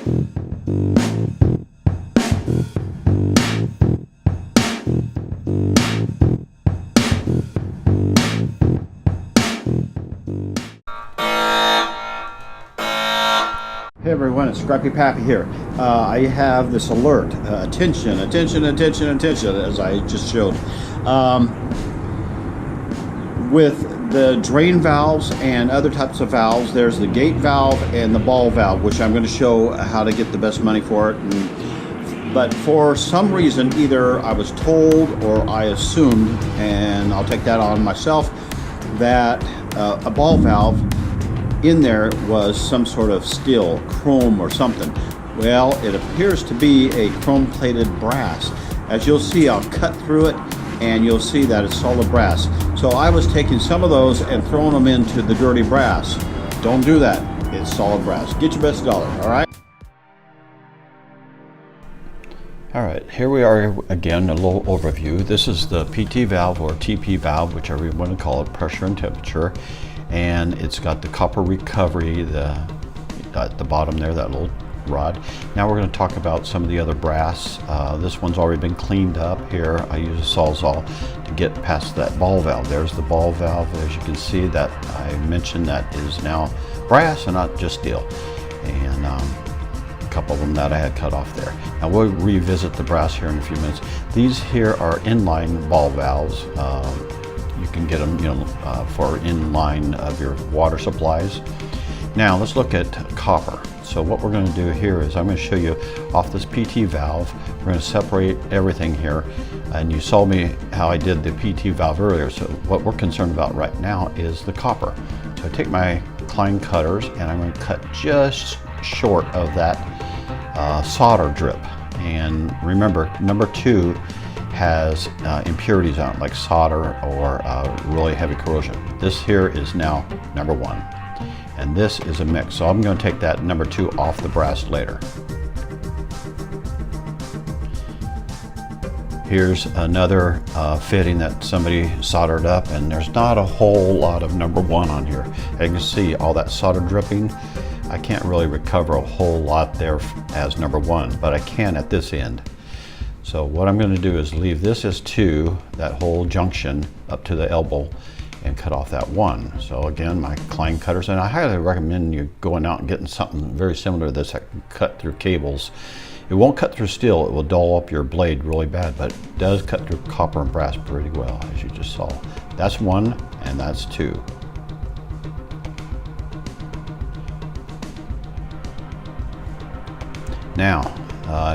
Hey everyone, it's Scrappy Pappy here. I have this alert, attention, attention, attention, attention, as I just showed. With the drain valves and other types of valves, there's the gate valve and the ball valve, which I'm going to show how to get the best money for it. But for some reason, either I was told or I assumed, and I'll take that on myself, that a ball valve in there was some sort of steel, chrome or something. Well, it appears to be a chrome plated brass. As you'll see, I'll cut through it and you'll see that it's solid brass. So I was taking some of those and throwing them into the dirty brass. Don't do that. It's solid brass. Get your best dollar, all right? All right, here we are again, a little overview. This is the PT valve or TP valve, whichever you want to call it, pressure and temperature. And it's got the copper recovery at the bottom there, that little rod. Now we're going to talk about some of the other brass. This one's already been cleaned up here. I use a Sawzall to get past that ball valve. There's the ball valve. As you can see, that I mentioned, that is now brass and not just steel. And a couple of them that I had cut off there. Now we'll revisit the brass here in a few minutes. These here are inline ball valves. You can get them, for inline of your water supplies. Now let's look at copper. So what we're going to do here is I'm going to show you off this PT valve. We're going to separate everything here. And you saw me how I did the PT valve earlier. So what we're concerned about right now is the copper. So I take my Klein cutters and I'm going to cut just short of that solder drip. And remember, number 2 has impurities on it, like solder or really heavy corrosion. This here is now number 1, and this is a mix. So I'm going to take that number 2 off the brass later. Here's another fitting that somebody soldered up, and there's not a whole lot of number 1 on here. As you can see, all that solder dripping, I can't really recover a whole lot there as number 1, but I can at this end. So what I'm going to do is leave this as 2, that whole junction up to the elbow, and cut off that 1. So again, my Klein cutters, and I highly recommend you going out and getting something very similar to this that can cut through cables. It won't cut through steel, it will dull up your blade really bad, but it does cut through copper and brass pretty well, as you just saw. That's 1 and that's 2. Now,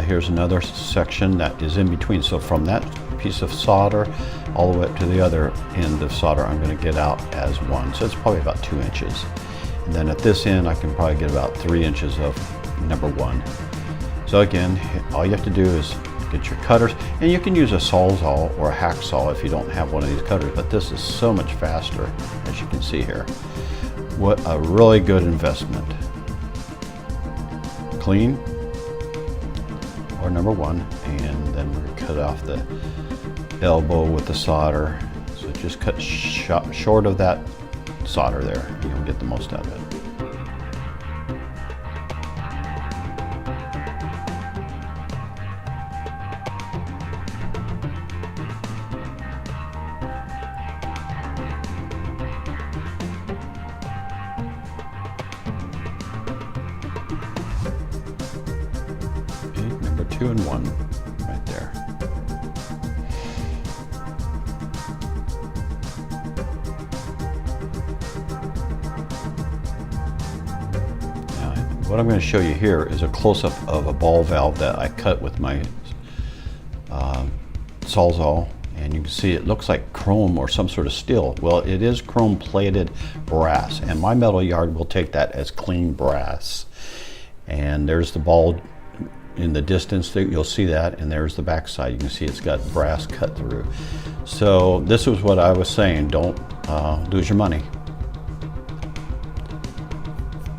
here's another section that is in between. So from that piece of solder all the way up to the other end of solder, I'm going to get out as 1. So it's probably about 2 inches. And then at this end, I can probably get about 3 inches of number 1. So again, all you have to do is get your cutters, and you can use a Sawzall or a hacksaw if you don't have one of these cutters, but this is so much faster, as you can see here. What a really good investment. Clean, or number 1, and then we're going to cut off the elbow with the solder. So just cut short of that solder there, and you'll get the most out of it. Okay, number 2 and 1 right there. What I'm going to show you here is a close-up of a ball valve that I cut with my Sawzall, and you can see it looks like chrome or some sort of steel. Well, it is chrome plated brass, and my metal yard will take that as clean brass. And there's the ball in the distance, you'll see that, and there's the back side. You can see it's got brass cut through. So this is what I was saying, don't lose your money.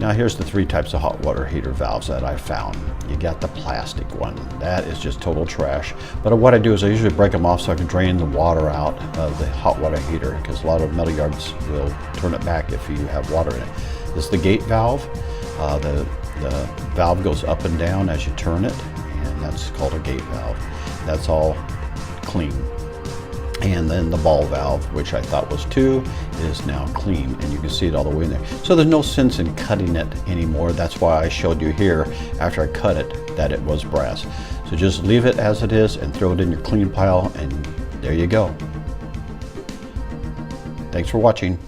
Now here's the 3 types of hot water heater valves that I found. You got the plastic one. That is just total trash. But what I do is I usually break them off so I can drain the water out of the hot water heater, because a lot of metal yards will turn it back if you have water in it. This is the gate valve. The The valve goes up and down as you turn it, and that's called a gate valve. That's all clean. And then the ball valve, which I thought was 2, is now clean, and you can see it all the way in there. So there's no sense in cutting it anymore. That's why I showed you here after I cut it that it was brass. So just leave it as it is and throw it in your clean pile, and there you go. Thanks for watching.